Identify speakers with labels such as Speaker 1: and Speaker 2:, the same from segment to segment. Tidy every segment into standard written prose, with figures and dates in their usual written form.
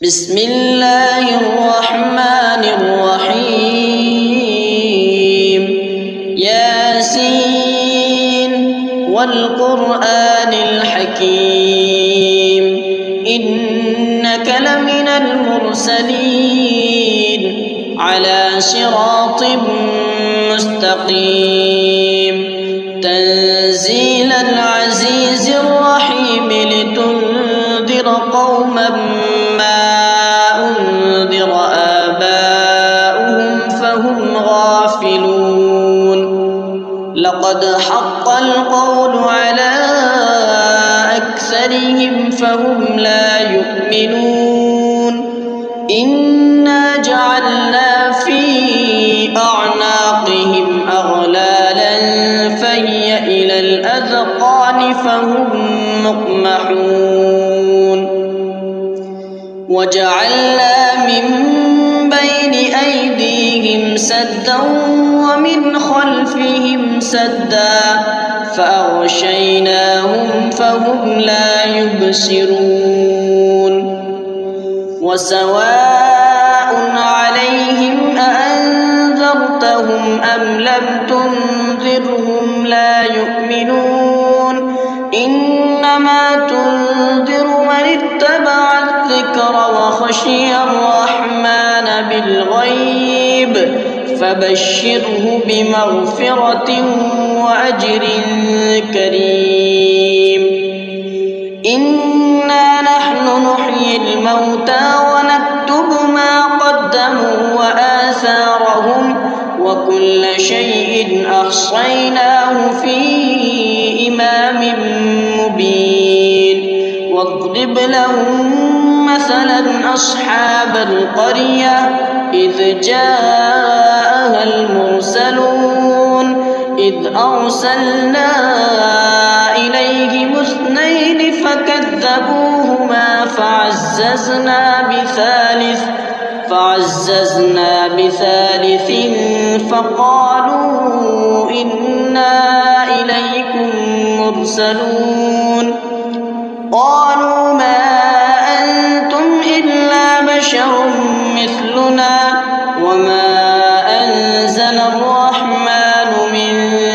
Speaker 1: بسم الله الرحمن الرحيم. ياسين والقرآن الحكيم إنك لمن المرسلين على صراط مستقيم تنزيل العزيز الرحيم لتنذر قوما ما أنذر آباؤهم فهم غافلون. لقد حق القول على أكثرهم فهم لا يؤمنون. إنا جعلنا في أعناقهم أغلالا فهي إلى الأذقان فهم مقمحون. وجعلنا من بين أيديهم سدا ومن خلفهم سدا فأغشيناهم فهم لا يبصرون. وسواء عليهم أأنذرتهم أم لم تنذرهم لا يؤمنون. إنما تنذر من اتبع الذكر وخشي الرحمن بالغيب فبشره بمغفرة وأجر كريم. إنا نحن نحيي الموتى ونكتب ما قدموا وآثارهم وكل شيء أحصيناه في إمام مبين. واضرب لهم مثلا أصحاب القرية إذ جاءها المرسلون إذ أرسلنا إليهم اثنين فكذبوهما فعززنا بثالث فقالوا إنا إليكم مرسلون. قالوا ما أنتم إلا بشر مثلنا وما أنزل الرحمن من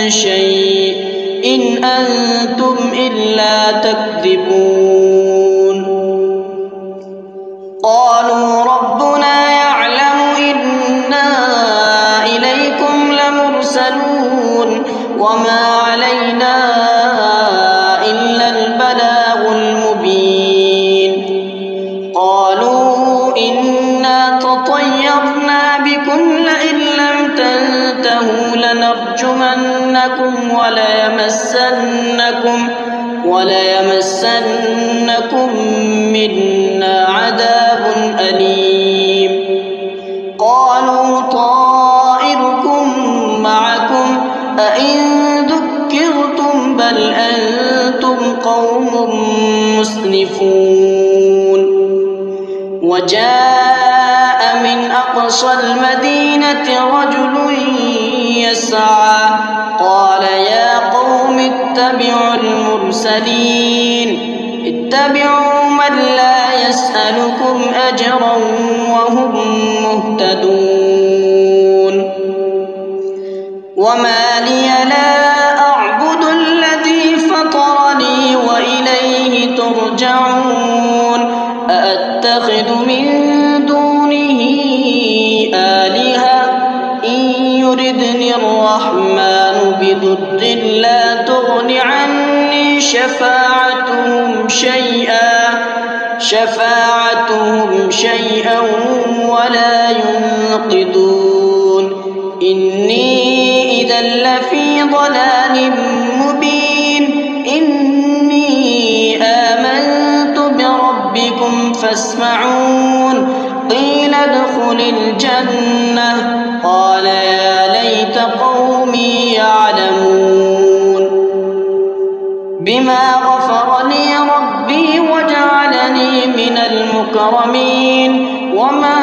Speaker 1: شيء إن أنتم إلا تكذبون. قالوا ربنا يعلم إنا إليكم لمرسلون وما علينا إلا البلاغ المبين. قالوا إنا تطيرنا بكم لئن لم تنتهوا لنرجمنكم وليمسنكم منا عذاب أليم. قالوا طائركم معكم أئن ذكرتم بل أنتم قوم مسرفون. وجاء من أقصى المدينة رجل يسعى قال يا قوم اتبعوا المرسلين اتبعوا من لا يسألكم أجرا وهم مهتدون. وما لي لا أعبد الذي فطرني وإليه ترجعون. أأتخذ من دونه آلهة إن يردني الرحمن بضر لا تغن عني شفاعتهم شيئا ولا ينقذون. إني إذا لفي ضلال مبين. إني آمنت بربكم فاسمعون. قيل ادخل الجنة قال يا ليت قومي يعلمون. بما غفر لي ربي وجعلني من المكرمين. وما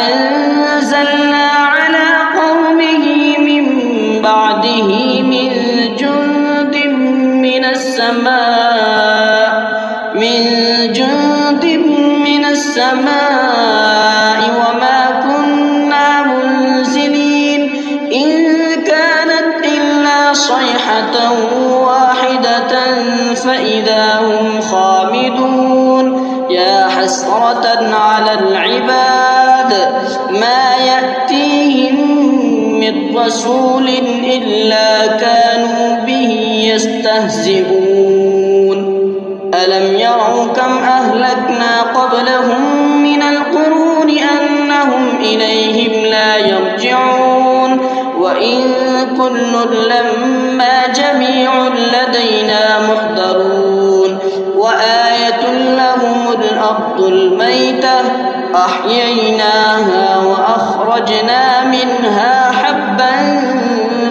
Speaker 1: أنزلنا على قومه من بعده من جند من السماء السماء وما كنا منزلين إن كانت إلا صيحة واحدة فإذا هم خامدون يا حسرة على العباد ما يأتيهم من رسول إلا كانوا به يستهزئون ألم يروا كم أهلكنا قبلهم من القرون أنهم إليهم لا يرجعون وإن كل لما جميع لدينا محضرون وآية لهم الأرض الميتة أحييناها وأخرجنا منها حبا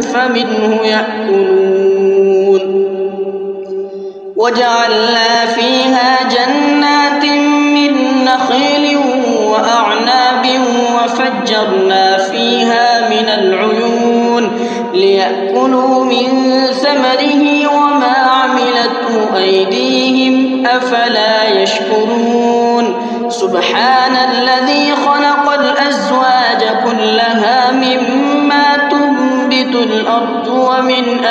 Speaker 1: فمنه يأكلون وجعلنا فيها جنات من نخيل وأعناب وفجرنا فيها من العيون ليأكلوا من ثمره وما عملته أيديهم أفلا يشكرون سبحان الذي خلق الأزواج كلها مما تنبت الأرض ومن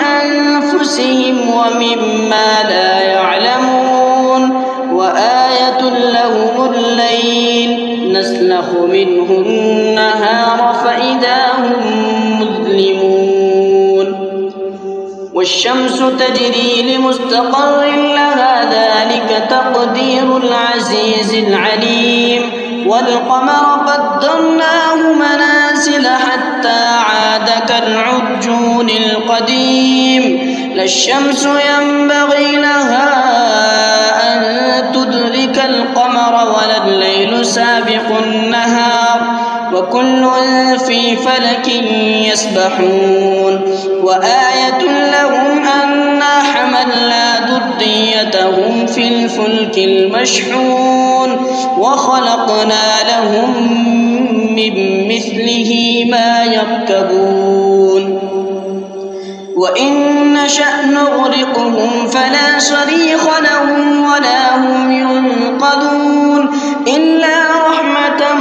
Speaker 1: أنفسهم ومما لا يعلمون وآية لهم الليل نسلخ منه النهار فإذا هم مظلمون والشمس تجري لمستقر لها ذلك تقدير العزيز العليم والقمر قدرناه منازل حتى عاد كالعرجون القديم لا الشمس ينبغي لها أن تدرك القمر ولا الليل سابق النهار وكل في فلك يسبحون وآية لهم أنا حملنا ذريتهم في الفلك المشحون وخلقنا لهم من مثله ما يركبون وإن نشأ نغرقهم فلا صريخ لهم ولا هم ينقذون إلا رحمة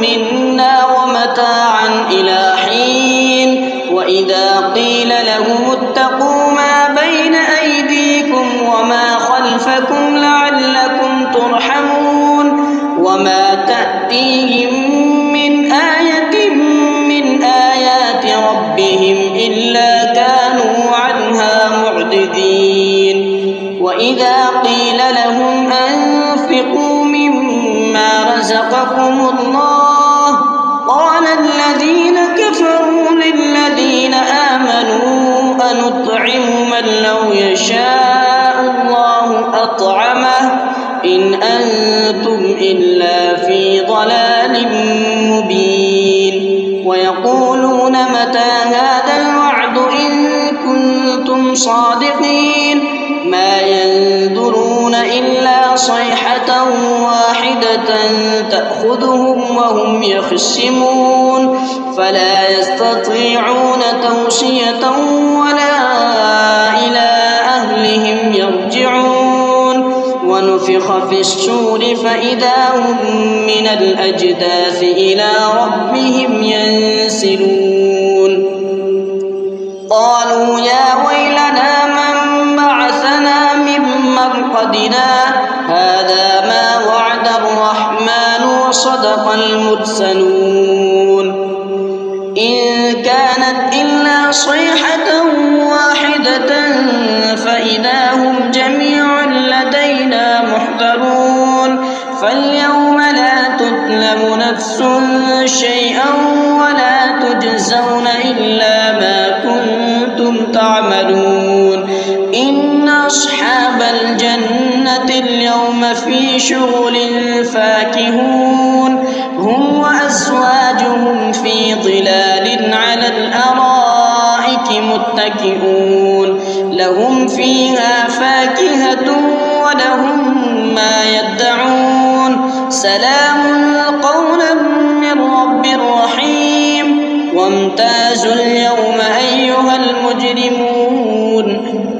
Speaker 1: منا ومتاعا إلى حين وإذا قيل لهم اتقوا ما بين أيديكم وما خلفكم لعلكم ترحمون وما تأتيهم من آية من آيات ربهم إلا كانوا عنها معرضين وإذا قيل لهم أنفقوا مما رزقكم الله قال الذين كفروا للذين آمنوا أنطعم من لو يشاء الله أطعمه إن أنتم إلا في ضلال مبين ويقولون متى هذا الوعد إن كنتم صادقين ما ينظرون إلا صيحة واحدة تأخذهم وهم يخصمون فلا يستطيعون توصية ولا إلى أهلهم يرجعون ونفخ في الصور فإذا هم من الأجداث إلى ربهم ينسلون قالوا يا ويلنا من بعثنا من مرقدنا هذا ما وعد الرحمن وصدق المرسلون إن كانت إلا صيحة واحدة فإذا هم جميع لدينا محضرون فاليوم لا تظلم نفس شيئا ولا تجزون إلا ما كنتم تعملون إن أصحاب الجنة اليوم في شغل فاكهون هم وأزواجهم في ظلال على الأرائك متكئون لهم فيها فاكهة ولهم ما يدعون سلام قولا من رب رحيم وامتازوا اليوم أيها المجرمون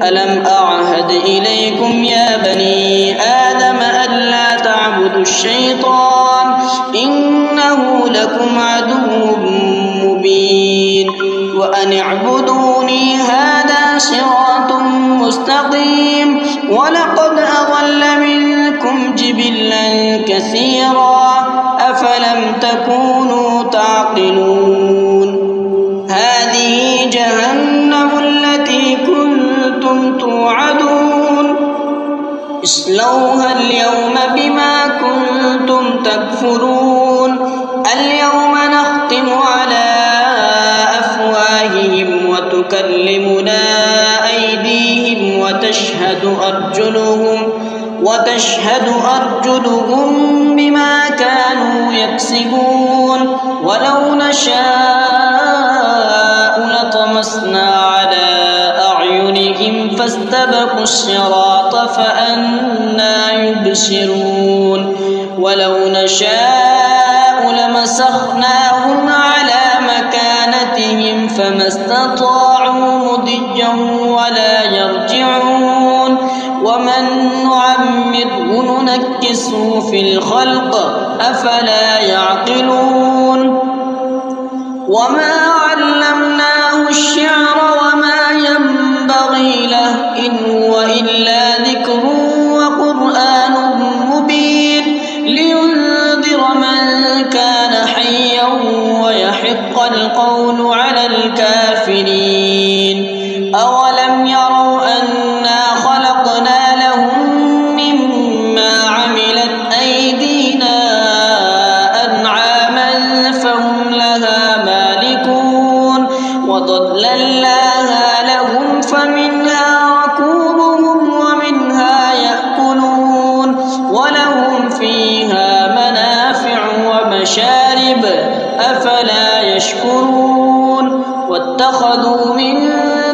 Speaker 1: ألم أعهد إليكم يا بني آدم ألا تعبدوا الشيطان إنه لكم عدو مبين وأن اعبدوني هذا صراط مستقيم ولقد أضل منكم جبلا كثيرا أفلم تكونوا تعقلون هذه جهنم التي كنتم توعدون اصلوها اليوم بما كنتم تكفرون اليوم نختم على أفواههم وتكلمنا أيديهم وتشهد أرجلهم بما كانوا يكسبون ولو نشاء لطمسنا على أعينهم فاستبقوا الصراط فأنى يبصرون ولو نشاء لمسخناهم على مكانتهم فما استطاعوا مضيا ولا يرجعون ومن نعمره ننكسه في الخلق أفلا يعقلون وما علمناه الشعر وما ينبغي له إن هو إلا ذكر وقرآن مبين لينذر من كان حيا ويحق القول على الكافرين أولم يروا أنا خلقنا لهم مما عملت أيدينا أنعاما فهم لها مالكون وضللناها لهم فمنها ركوبهم ومنها يأكلون ولهم فيها منافع ومشارب أفلا يشكرون واتخذوا من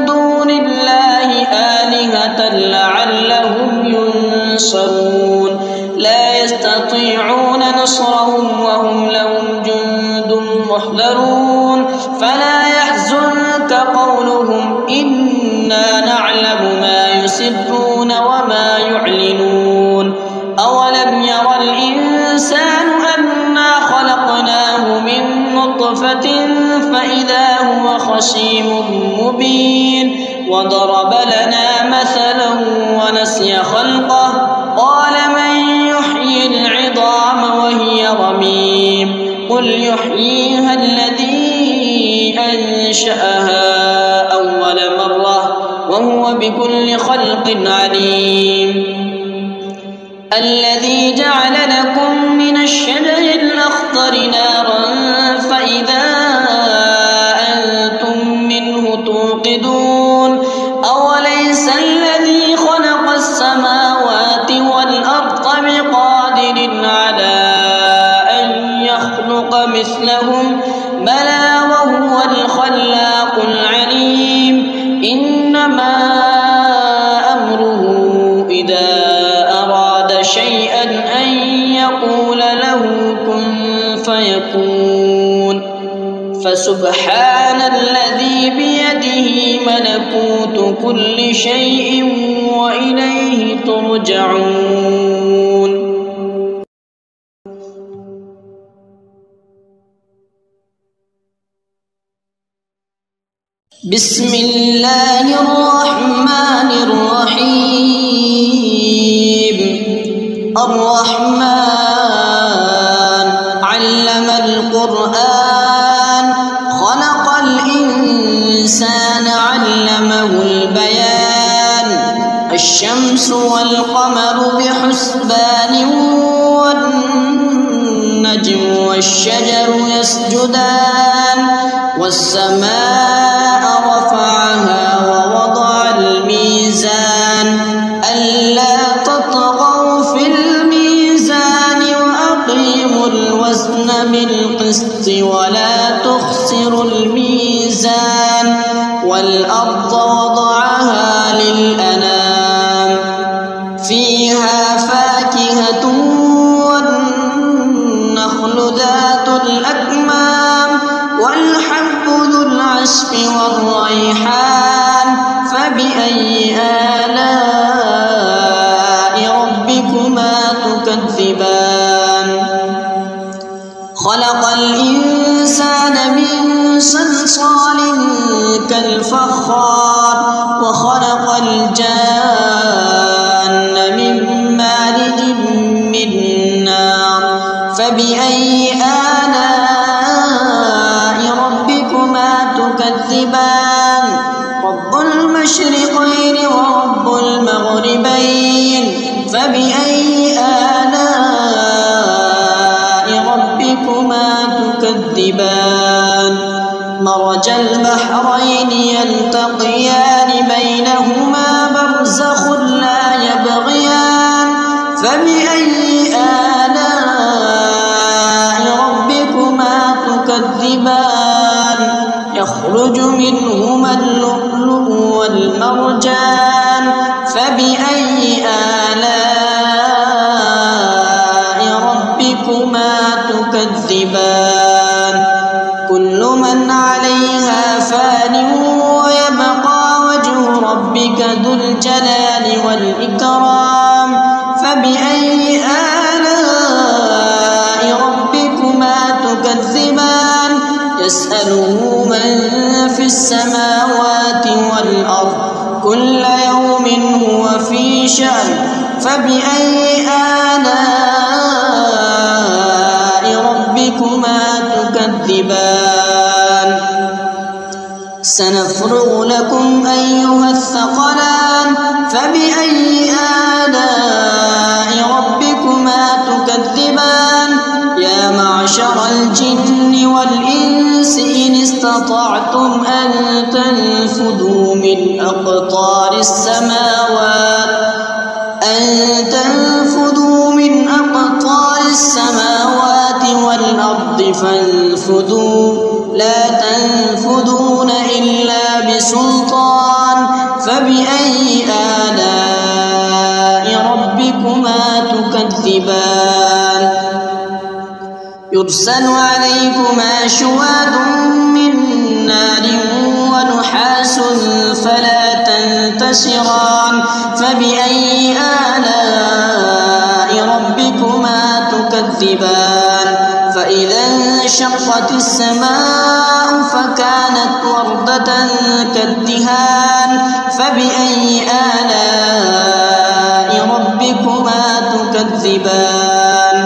Speaker 1: دون الله آلهة لعلهم ينصرون لا يستطيعون نصرهم وهم لهم جند محضرون فلا يحزنك قولهم إنا نعلم ما يسرون وما يعلنون أولم ير الإنسان أنا خلقناه من نطفة فإذا هو خصيم مبين وضرب لنا مثلا ونسي خلقه قال من يحيي العظام وهي رميم قل يحييها الذي أنشأها أول مرة وهو بكل خلق عليم الذي جعل لكم من الشجر الأخضر نارا فإذا أنتم منه توقدون أوليس الذي خلق السماوات والأرض بقادر على أن يخلق مثلهم بلى وهو الخلاق العليم إنما أمره إذا أراد شيئا أن يقول له كن فيكون فسبحان الذي بيده ملكوت كل شيء وإليه ترجعون بسم الله الرحمن الرحيم الرحمن علم القرآن خلق الإنسان علمه البيان الشمس والقمر بحسبان والنجم والشجر يسجدان والسماء رفعها ووضع الميزان ألا تطغوا في الميزان وأقيموا الوزن بالقسط ولا تخسروا الميزان والأرض وضعها للأنام فيها فاكهة والنخل ذات الأكمام والحب الجان من مارج من نار فبأي آلاء ربكما تكذبان رب المشرقين ورب المغربين فبأي آلاء ربكما تكذبان مرج البحرين يلتقيان بينهما برزخ لا يبغيان فبأي آلاء ربكما تكذبان يخرج منهما اللؤلؤ والمرجان فبأي آلاء ربكما تكذبان كل من عليها فان ويبقى وجه ربك ذو الجلال والإكرام فبأي آلاء ربكما تكذبان يسأله من في السماوات والأرض كل يوم هو في شأن فبأي آلاء ربكما تكذبان سنفرغ لكم أيها الثقلان فبأي آلاء ربكما تكذبان يا معشر الجن والإنس إن استطعتم أن تنفذوا من أقطار السماوات والأرض فانفذوا لا تنفذون إلا بسلطان فبأي آلاء ربكما تكذبان يرسل عليكما شواظ من نار ونحاس فلا تنتصران فبأي آلاء ربكما تكذبان فإذا انشقت السماء فكانت وردة كالدهان فبأي آلاء ربكما تكذبان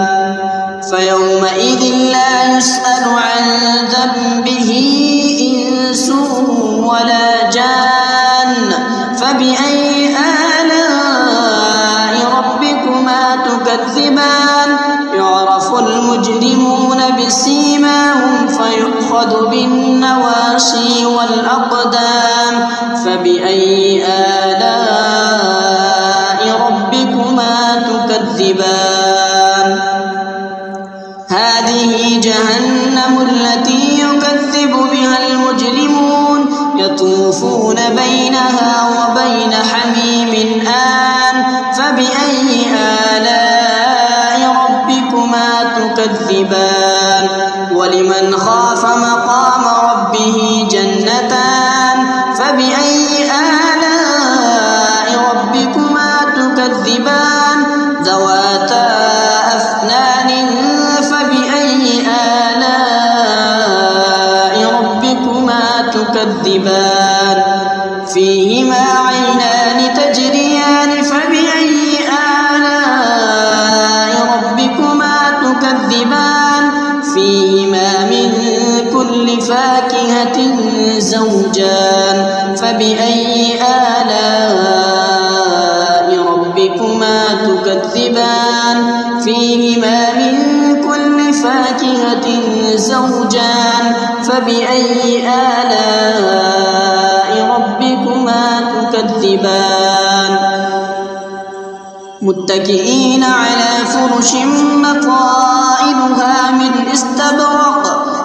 Speaker 1: فيومئذ لا يسأل عن ذنبه إنس ولا جان فبأي آلاء ربكما تكذبان يعرف المجرمون بسيماهم فيؤخذ بالنواصي والأقدام فبأي آلاء ربكما تكذبان هذه جهنم التي يكذب بها المجرمون يطوفون بينها وبين حميم آن فبأي آلاء ربكما تكذبان ولمن خاف مقام ربه جنتان فبأي آلاء ربكما تكذبان ذواتا أفنان فبأي آلاء ربكما تكذبان فيهما عينان تجريان فبأي آلاء ربكما تكذبان فيهما من كل فاكهة زوجان فبأي آلاء ربكما تكذبان فيهما من كل فاكهة زوجان فبأي آلاء ربكما تكذبان متكئين على فرش مطائلها من استبرق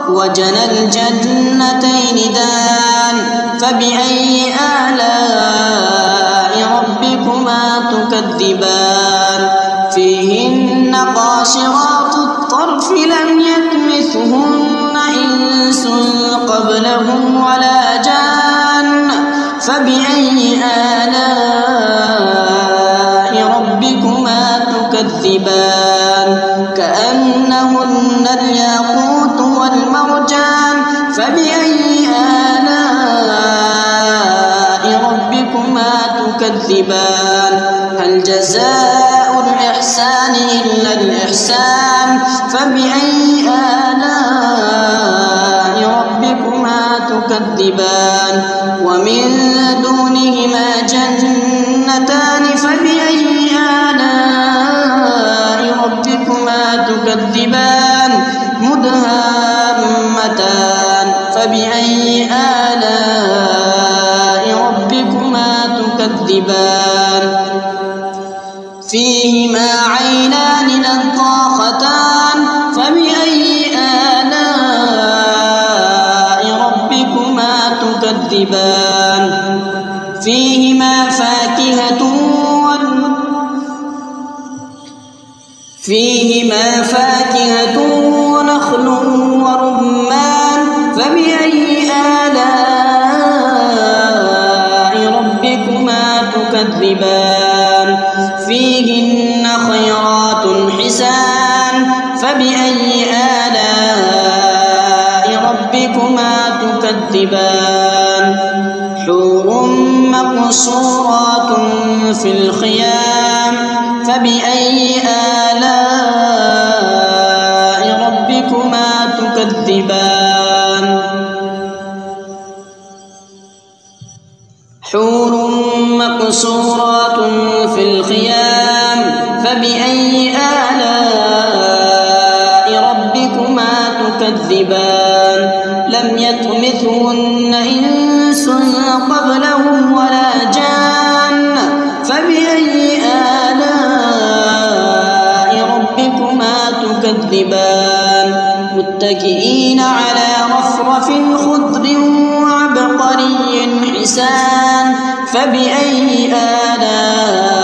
Speaker 1: وجنى الجنتين دان فبأي آلاء ربكما تكذبان فيهن قاصرات الطرف لم يطمثهن إنس قبلهم ولا جان فبأي آلاء ربكما تكذبان كأنهن الياقوت والمرجان فبأي آلاء ربكما تكذبان تكذبان هل جزاء الإحسان إلا الإحسان فبأي آلاء ربكما تكذبان ومن دونهما جنتان فبأي آلاء ربكما تكذبان مدهامتان فبأي آلاء ربكما تكذبان فيهما عينان نضاختان فبأي آلاء ربكما تكذبان فيهما فاكهة ونخل ورمان فبأي آلاء ربكما تكذبان فيهن خيرات حسان فبأي آلاء ربكما تكذبان حور مقصورات في الخيام فبأي آلاء ربكما تكذبان حور مقصورات في الخيام فبأي آلاء ربكما تكذبان لم يطمثهن إنس قبلهم ولا جان فبأي آلاء ربكما تكذبان متكئين على رفرف خضر وعبقري حسان فبأي آلاء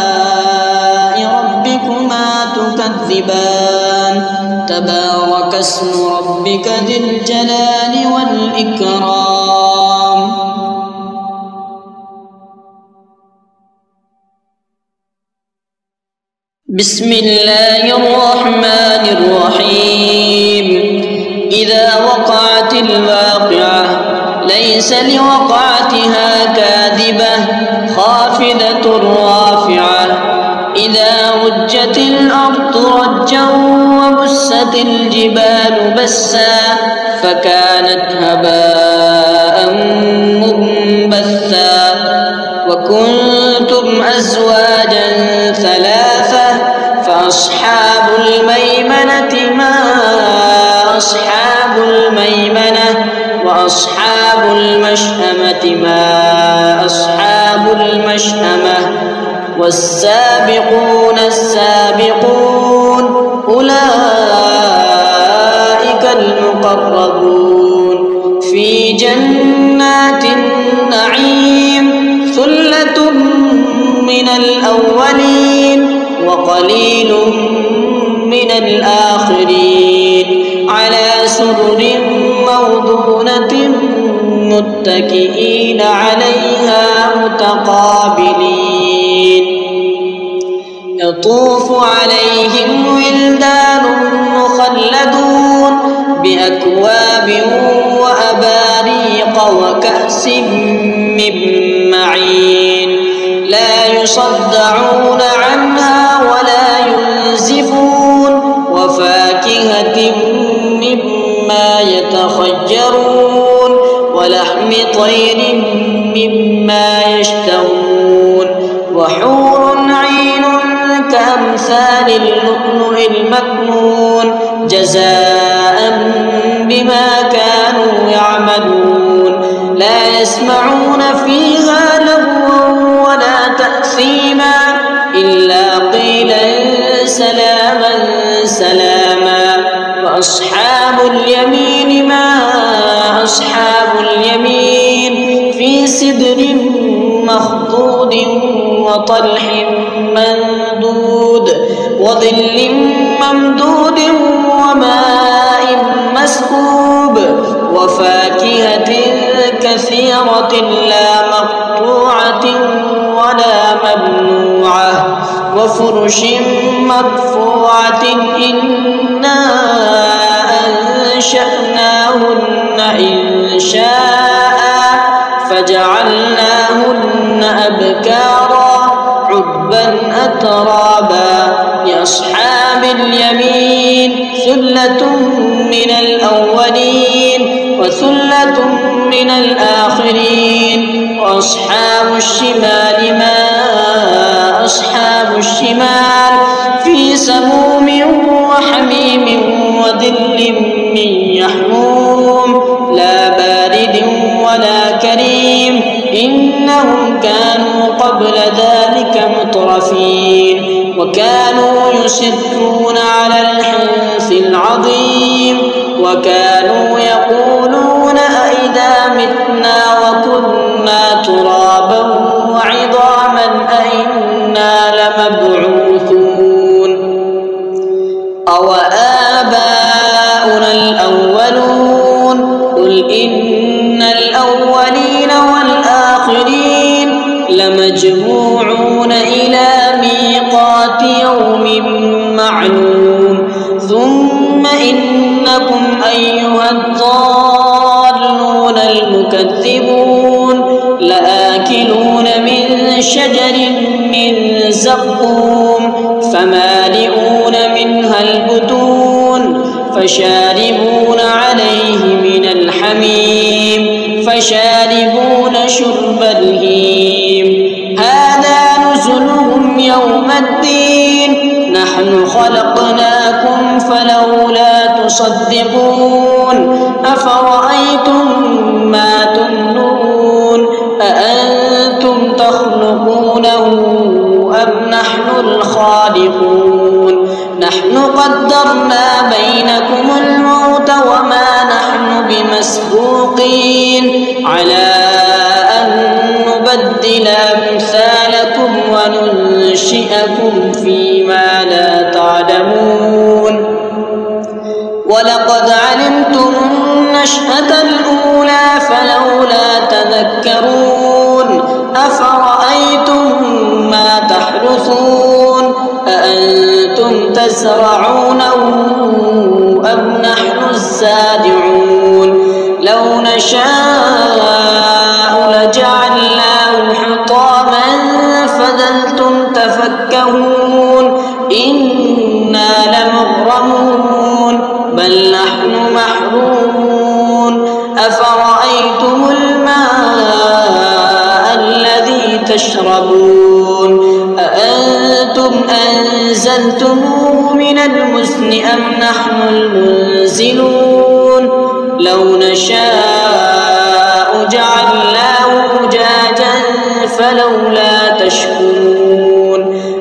Speaker 1: ربكما تكذبان تبارك اسم ربك ذي الجلال والإكرام بسم الله الرحمن الرحيم إذا وقعت الواقعة ليس لوقعتها كاذبة خافضة رافعة إذا رجت الأرض رجا وبست الجبال بسا فكانت هباء منبثا وكنتم أزواجا ثلاثة فأصحاب الميمنة ما أصحاب الميمنة وأصحاب المشأمة ما أصحاب المشأمة والسابقون السابقون أولئك المقربون في جنات النعيم ثلة من الأولين وقليل من الآخرين على سرر موضونة متكئين عليها متقابلين يطوف عليهم ولدان مخلدون بأكواب وأباريق وكأس من معين لا يصدعون عنها ولا ينزفون وفاكهة مما يتخيرون ولحم طير مما يشتهون وحور عين كأمثال اللؤلؤ المكنون جزاء بما كانوا يعملون لا يسمعون فيها لغوا ولا تأثيما إلا قيلا سلاما سلاما وأصحاب اليمين ما أصحاب اليمين في سدر مخضود وطلح مندود وظل ممدود وماء مسكوب وفاكهة كثيرة لا مقطوعة ولا ممنوعة وفرش مرفوعة إنا أنشأناهن إنشاء فجعلناهن أبكارا عربا أترابا لأصحاب اليمين ثلة من الأولين وثلة من الآخرين وأصحاب الشمال ما أصحاب الشمال في سموم وحميم وظل من يحموم لا بارد ولا كريم إنهم كانوا قبل ذلك مترفين وكانوا يصرون على الحنث العظيم وكانوا يقولون أئذا متنا وكنا ترابا وعظاما أئنا لمبعوثون أو آباؤنا الأولون قل إن الأولين والآخرين لمجموعون إلى ميقات يوم معلوم ثم إنكم أيها الضالون المكذبون لآكلون من شجر من زقوم فمالئون منها البطون فشاربون عليه من الحميم فشاربون شرب الهيم هذا نزلهم يوم الدين نحن خلقناكم فلولا تصدقون أفرأيتم ما تمنون أأنتم تخلقونه أم نحن الخالقون نحن قدرنا بينكم الموت وما نحن بمسبوقين على أن نبدل أمثالكم وننشئكم فيما لا تعلمون ولقد علمتم النشأة الأولى فلولا تذكرون أفرأيتم ما تحرثون أأنتم تزرعونه أم نحن الزارعون لو نشاء لجعلناه حطاما فظلتم تفكهون إنا لمغرمون بل نحن محرومون أفرأيتم الماء الذي تشربون أأنتم أنزلتموه من المزن أم نحن المنزلون لو نشاء جعلناه أجاجا فلولا تشكرون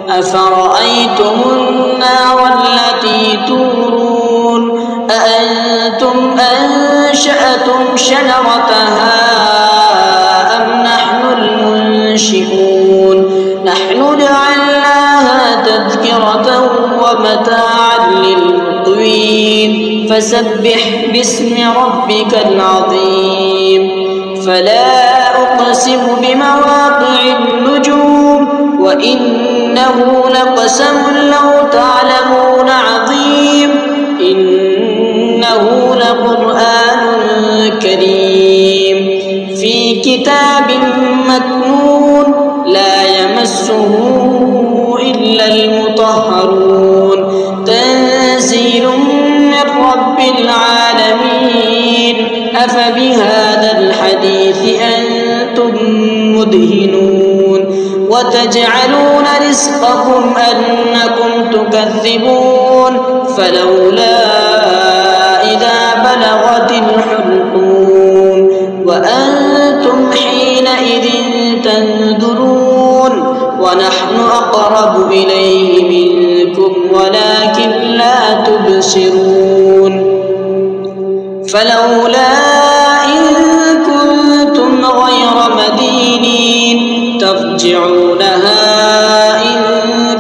Speaker 1: أفرأيتم النار التي تورون أأنتم أنشأتم شجرتها أم نحن المنشئون نحن جعلناها تذكرة ومتاعا للمقوين فسبح باسم ربك العظيم فلا أقسم بمواقع النجوم وإنه لقسم لو تعلمون عظيم إنه لقرآن كريم في كتاب مكنون لا يمسه إلا المطهرون تنزيل من رب العالمين أفبهذا الحديث أنتم مدهنون وتجعلون رزقكم أنكم تكذبون فلولا إذا بلغت الحلقوم وأنتم حينئذ تنظرون ونحن أقرب إليه منكم ولكن لا تبصرون فلولا إن كنتم غير مدينين ترجعونها إن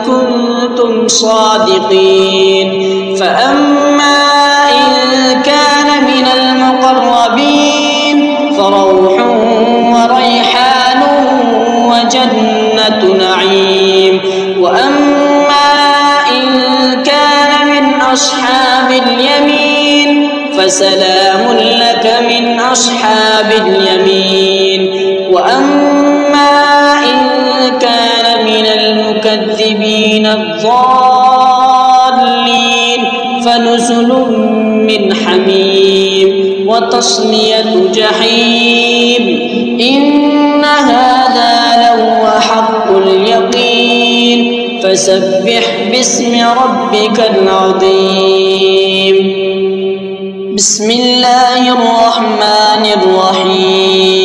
Speaker 1: كنتم صادقين فأما إن كان من المقربين فروح وريحان وجنة نعيم وأما إن كان من أصحاب اليمين فسلام لك من أصحاب اليمين وأما إن كان من المكذبين الضالين فنزل من حميم وتصلية جحيم إن هذا لهو حق اليقين فسبح باسم ربك العظيم بسم الله الرحمن الرحيم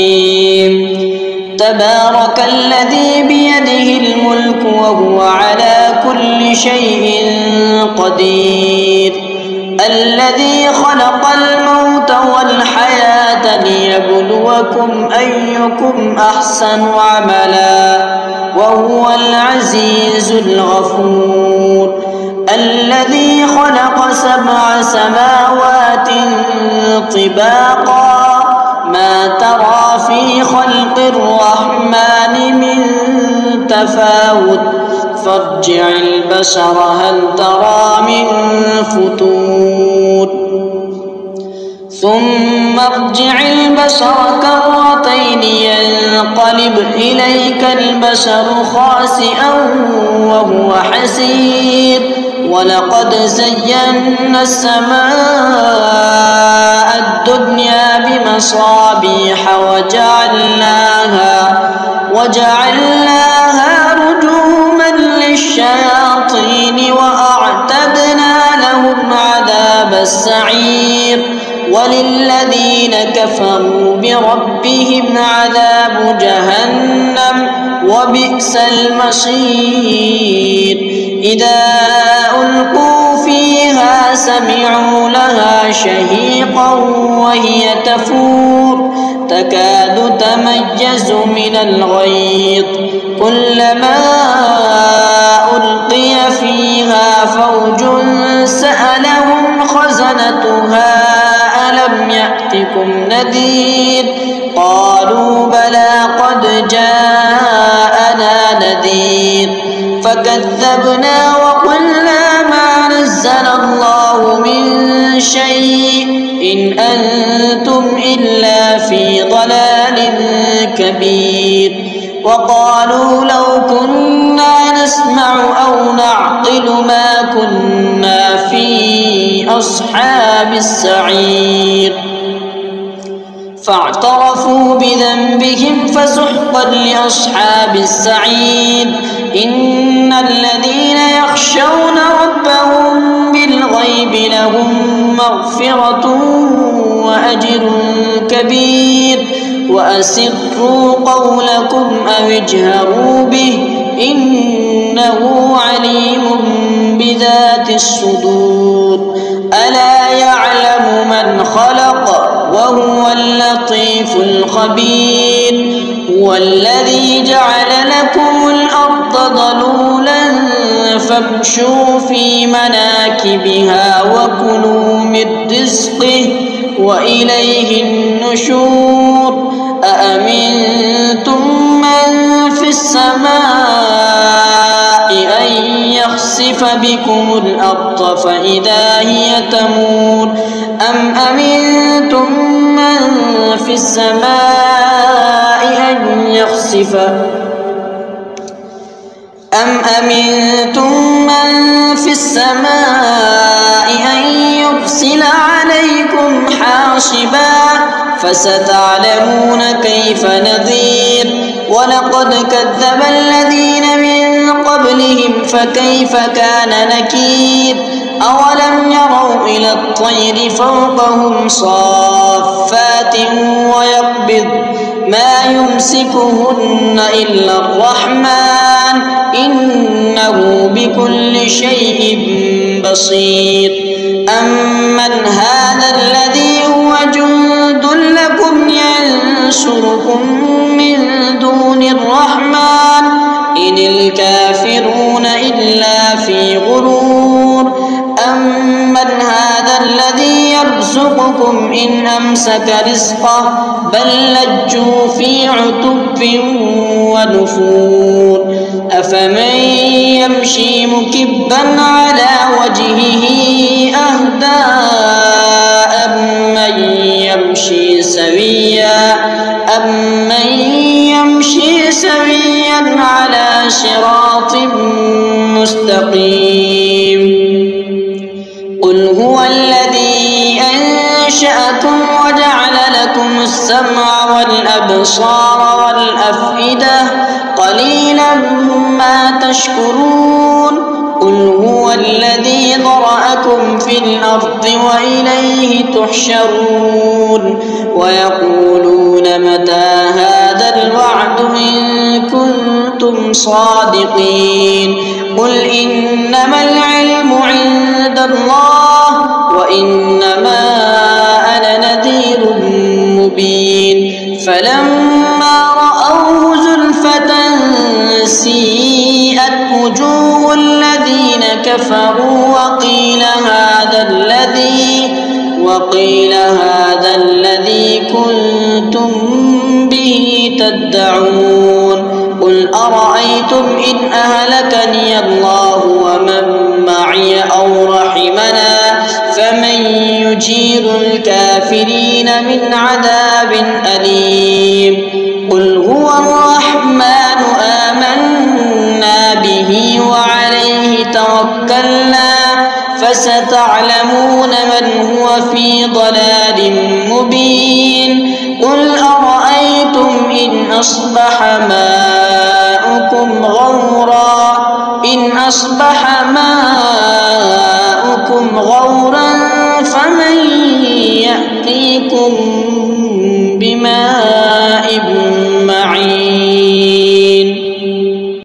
Speaker 1: تبارك الذي بيده الملك وهو على كل شيء قدير الذي خلق الموت والحياة ليبلوكم أيكم أحسن عملا وهو العزيز الغفور الذي خلق 7 سماوات طباقا ما ترى في خلق الرحمن من تفاوت فارجع البصر هل ترى من فتور ثم ارجع البصر كرتين ينقلب إليك البصر خاسئا وهو حسير ولقد زينا السماء الدنيا بمصابيح وجعلناها رجوما للشياطين وأعتدنا لهم عذاب السعير وللذين كفروا بربهم عذاب جهنم وبئس المصير إذا ألقوا فيها سمعوا لها شهيقا وهي تفور تكاد تميز من الغيظ كلما ألقي فيها فوج سألهم خزنتها ألم يأتكم نذير قالوا بلى قد جاءنا نذير فكذبنا وقلنا ما نزل الله من شيء إن أنتم إلا في ضلال كبير وقالوا لو كنا نسمع أو نعقل ما كنا في أصحاب السعير فاعترفوا بذنبهم فسحقا لأصحاب السعير إن الذين يخشون ربهم بالغيب لهم مغفرة وأجر كبير وأسروا قولكم أو اجهروا به إنه عليم بذات الصدور ألا يعلم من خلق وهو اللطيف الخبير هو الذي جعل لكم الأرض ذلولا فامشوا في مناكبها وكلوا من رزقه وإليه النشور أأمنتم من في السماء أن يخسف بكم الأرض فإذا هي تمور أم أمنتم من في السماء أن يخسف أن يرسل عليكم حاصبا فستعلمون كيف نذير ولقد كذب الذين من قبلهم فكيف كان نكير أولم يروا إلى الطير فوقهم صافات ويقبض ما يمسكهن إلا الرحمن إنه بكل شيء بصير أمن هذا الذي هو جند لكم ينصركم من دون الرحمن إن الكافرون إلا في غرور أمن هذا الذي يرزقكم إن أمسك رزقه بل لجوا في عتب ونفور أفمن يمشي مكبا على وجهه أهدى أمن يمشي سويا على صراط السمع والأبصار والأفئدة قليلا ما تشكرون قل هو الذي ذرأكم في الأرض وإليه تحشرون ويقولون متى هذا الوعد إن كنتم صادقين قل إنما العلم عند الله وإنما أنا نذير مبين فلما رأوه زلفة سيئت وجوه الذين كفروا وقيل هذا الذي كنتم به تدعون قل أرأيتم إن أهلكني الله ومن معي أو رحمنا فمن يجير الكافرين من عذاب أليم قل هو الرحمن آمنا به وعليه توكلنا فستعلمون من هو في ضلال مبين قل أرأيتم إن أصبح ماؤكم غورا فمن يأتيكم